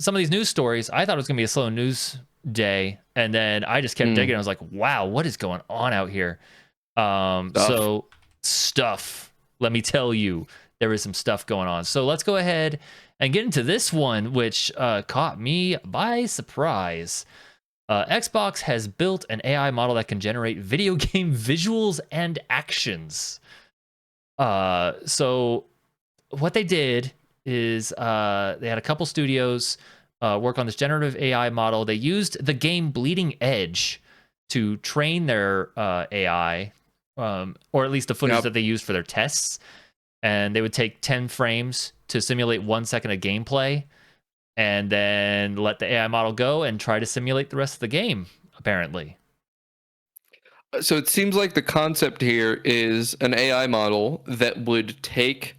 some of these news stories, I thought it was gonna be a slow news day, and then I just kept digging. I was like, wow, what is going on out here? So stuff. Let me tell you, there is some stuff going on. So let's go ahead and get into this one, which caught me by surprise. Xbox has built an AI model that can generate video game visuals and actions. So what they did is they had a couple studios work on this generative AI model. They used the game Bleeding Edge to train their AI, or at least the footage that they used for their tests. And they would take 10 frames to simulate 1 second of gameplay, and then let the AI model go and try to simulate the rest of the game, apparently. So it seems like the concept here is an AI model that would take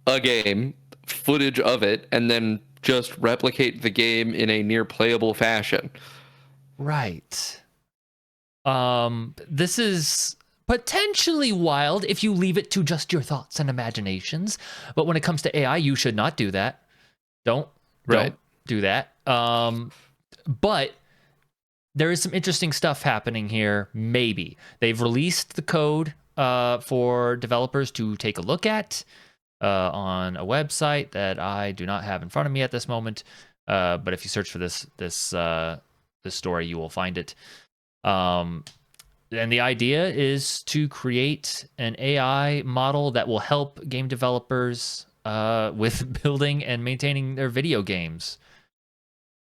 a game, footage of it, and then just replicate the game in a near playable fashion. Right. This is potentially wild if you leave it to just your thoughts and imaginations. But when it comes to AI, you should not do that. Don't do that. But there is some interesting stuff happening here. Maybe they've released the code for developers to take a look at on a website that I do not have in front of me at this moment. But if you search for this story, you will find it. And the idea is to create an AI model that will help game developers with building and maintaining their video games.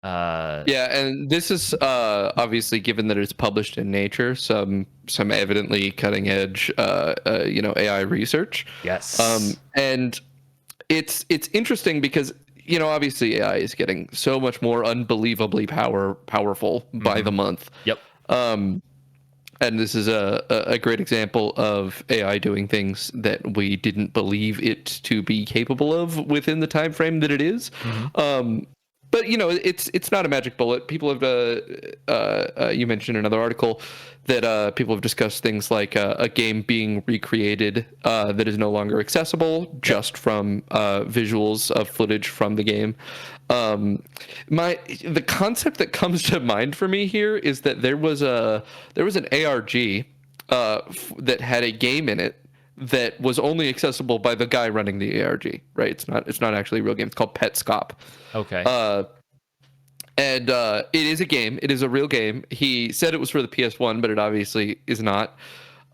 Yeah, and this is obviously, given that it's published in Nature, some evidently cutting edge, AI research. Yes. And it's interesting because obviously AI is getting so much more unbelievably powerful by the month. Yep. And this is a great example of AI doing things that we didn't believe it to be capable of within the time frame that it is. But it's not a magic bullet. People have you mentioned in another article that people have discussed things like a game being recreated that is no longer accessible just from visuals of footage from the game. The concept that comes to mind for me here is that there was an ARG that had a game in it that was only accessible by the guy running the ARG. Right? It's not actually a real game. It's called Petscop. Okay. And it is a game. It is a real game. He said it was for the PS1, but it obviously is not.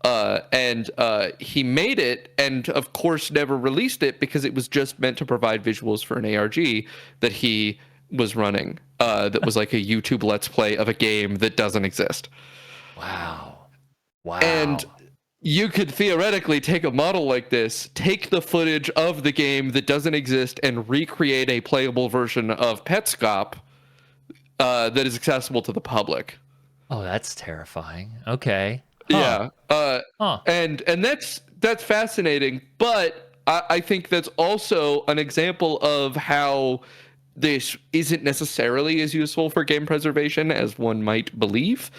And he made it, and of course never released it because it was just meant to provide visuals for an ARG that he was running. That was like a YouTube Let's Play of a game that doesn't exist. Wow. And you could theoretically take a model like this, take the footage of the game that doesn't exist, and recreate a playable version of Petscop that is accessible to the public. Oh, that's terrifying. Okay. Yeah. And that's fascinating, but I think that's also an example of how this isn't necessarily as useful for game preservation as one might believe.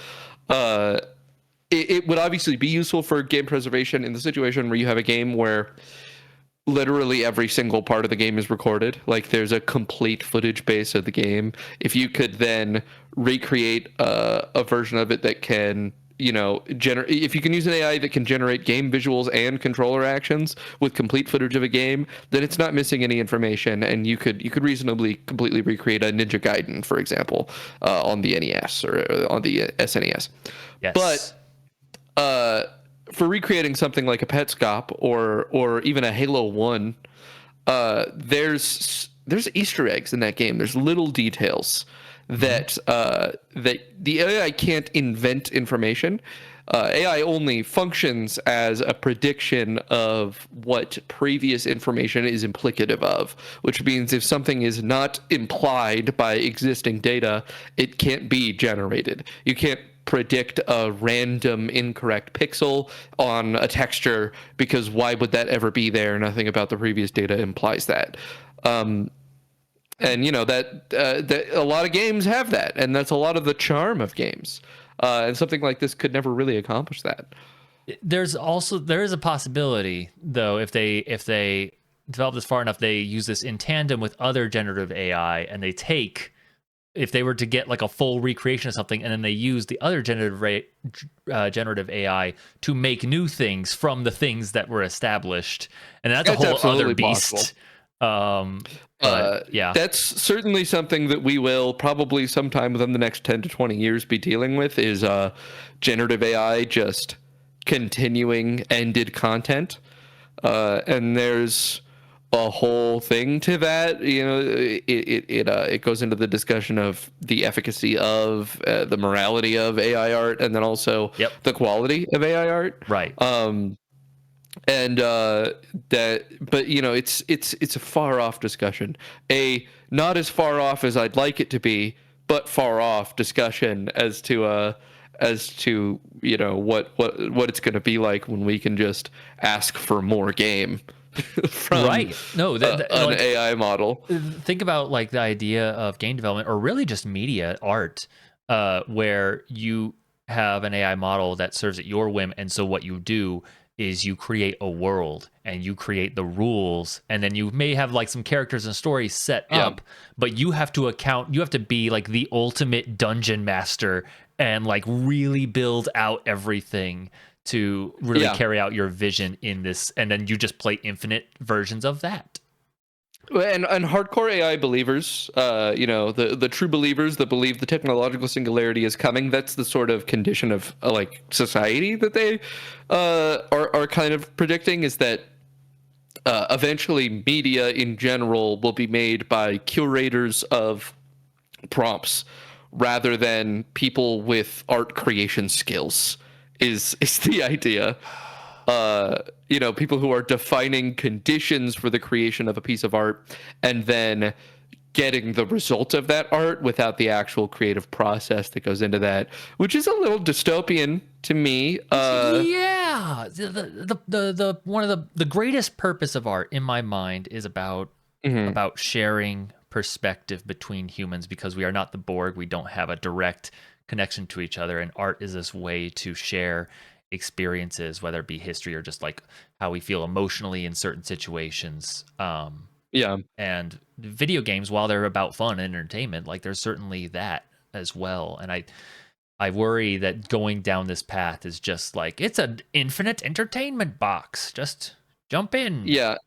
It would obviously be useful for game preservation in the situation where you have a game where literally every single part of the game is recorded. Like there's a complete footage base of the game. If you could then recreate a version of it that can, if you can use an AI that can generate game visuals and controller actions with complete footage of a game, then it's not missing any information, and you could reasonably completely recreate a Ninja Gaiden, for example, on the NES or on the SNES. Yes. But for recreating something like a Petscop or even a Halo 1, there's Easter eggs in that game. There's little details that the AI can't invent information. AI only functions as a prediction of what previous information is implicative of, which means if something is not implied by existing data, it can't be generated. You can't predict a random incorrect pixel on a texture because why would that ever be there? Nothing about the previous data implies that. And that a lot of games have that, and that's a lot of the charm of games. And something like this could never really accomplish that. There is a possibility, though, if they develop this far enough, they use this in tandem with other generative AI, and they take if they were to get like a full recreation of something, and then they use the other generative AI to make new things from the things that were established, and that's a whole other beast. Yeah, that's certainly something that we will probably sometime within the next 10 to 20 years be dealing with, is generative AI just continuing ended content. And there's a whole thing to that. It goes into the discussion of the efficacy of the morality of AI art, and then also the quality of AI art. Right. But it's a far off discussion, a not as far off as I'd like it to be, but far off discussion as to what it's going to be like when we can just ask for more game from an AI model. Think about like the idea of game development, or really just media art, where you have an AI model that serves at your whim, and so what you do is you create a world and you create the rules, and then you may have like some characters and stories set up, but you have to be like the ultimate dungeon master and like really build out everything to really carry out your vision in this, and then you just play infinite versions of that. And hardcore AI believers, the true believers that believe the technological singularity is coming, that's the sort of condition of like society that they are kind of predicting, is that eventually media in general will be made by curators of prompts rather than people with art creation skills, is the idea. People who are defining conditions for the creation of a piece of art and then getting the result of that art without the actual creative process that goes into that, which is a little dystopian to me. The one of the greatest purpose of art in my mind is about sharing perspective between humans, because we are not the Borg. We don't have a direct connection to each other, and art is this way to share experiences, whether it be history or just like how we feel emotionally in certain situations. And video games, while they're about fun and entertainment, like there's certainly that as well. And I worry that going down this path is just like, it's an infinite entertainment box. Just jump in. Yeah.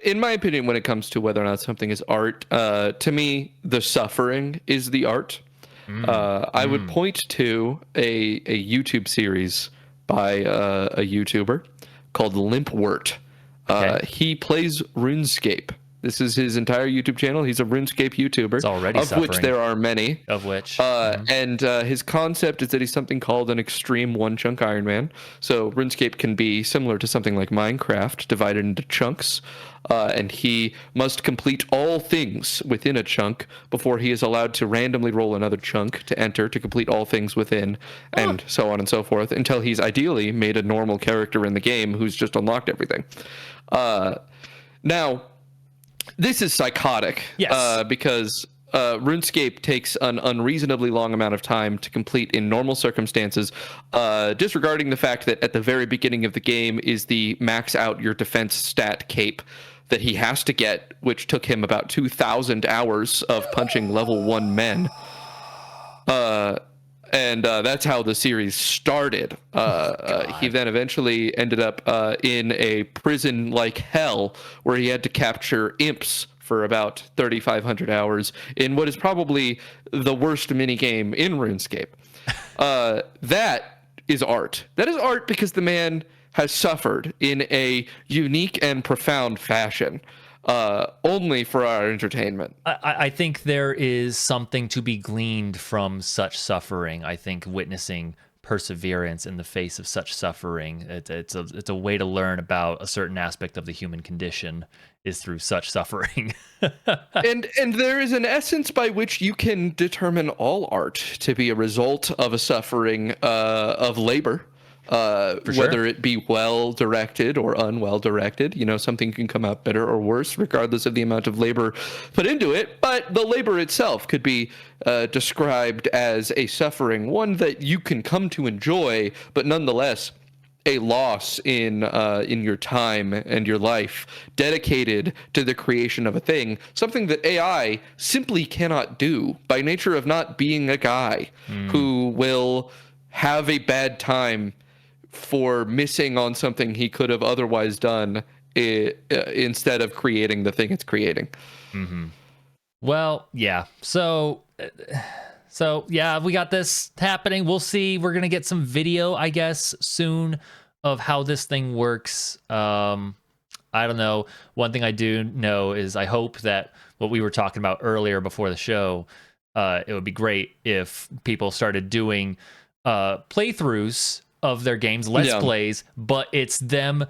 In my opinion, when it comes to whether or not something is art, to me, the suffering is the art. I would point to a YouTube series by a YouTuber called Limpwort. He plays RuneScape. This is his entire YouTube channel. He's a RuneScape YouTuber, it's already of suffering. Which there are many. Of which. And his concept is that he's something called an extreme one-chunk Iron Man. So RuneScape can be similar to something like Minecraft, divided into chunks. And he must complete all things within a chunk before he is allowed to randomly roll another chunk to enter to complete all things within, and so on and so forth, until he's ideally made a normal character in the game who's just unlocked everything. Now, this is psychotic. Yes. Because RuneScape takes an unreasonably long amount of time to complete in normal circumstances, disregarding the fact that at the very beginning of the game is the max out your defense stat cape that he has to get, which took him about 2,000 hours of punching level 1 men. And that's how the series started. He then eventually ended up in a prison like hell where he had to capture imps for about 3,500 hours in what is probably the worst minigame in RuneScape. That is art. That is art because the man has suffered in a unique and profound fashion, only for our entertainment. I think there is something to be gleaned from such suffering. I think witnessing perseverance in the face of such suffering, it's a way to learn about a certain aspect of the human condition is through such suffering. and there is an essence by which you can determine all art to be a result of a suffering of labor. Whether it be well directed or unwell directed, something can come out better or worse regardless of the amount of labor put into it. But the labor itself could be described as a suffering, one that you can come to enjoy, but nonetheless a loss in your time and your life dedicated to the creation of a thing, something that AI simply cannot do by nature of not being a guy who will have a bad time for missing on something he could have otherwise done instead of creating the thing it's creating. Well, yeah. So yeah, we got this happening. We'll see. We're gonna get some video, I guess, soon of how this thing works. I don't know. One thing I do know is I hope that what we were talking about earlier before the show, it would be great if people started doing playthroughs of their games, let's plays, but it's them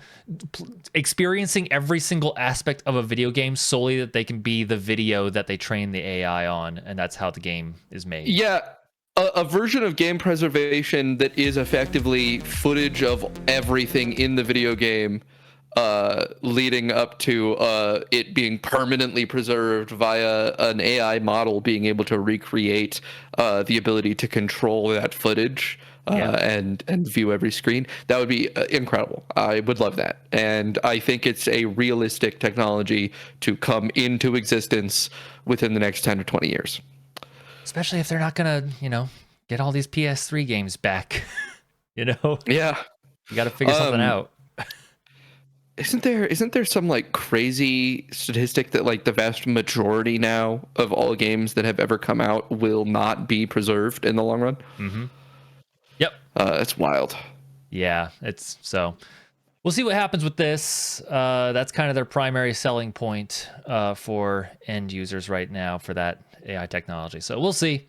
experiencing every single aspect of a video game solely that they can be the video that they train the AI on, and that's how the game is made. Yeah, a version of game preservation that is effectively footage of everything in the video game, leading up to it being permanently preserved via an AI model being able to recreate the ability to control that footage. And view every screen. That would be incredible. I would love that. And I think it's a realistic technology to come into existence within the next 10 or 20 years. Especially if they're not going to, get all these PS3 games back. Yeah. You got to figure something out. Isn't there some like crazy statistic that like the vast majority now of all games that have ever come out will not be preserved in the long run? Mm-hmm. Yep. It's wild. Yeah, it's so. We'll see what happens with this. That's kind of their primary selling point for end users right now for that AI technology. So we'll see.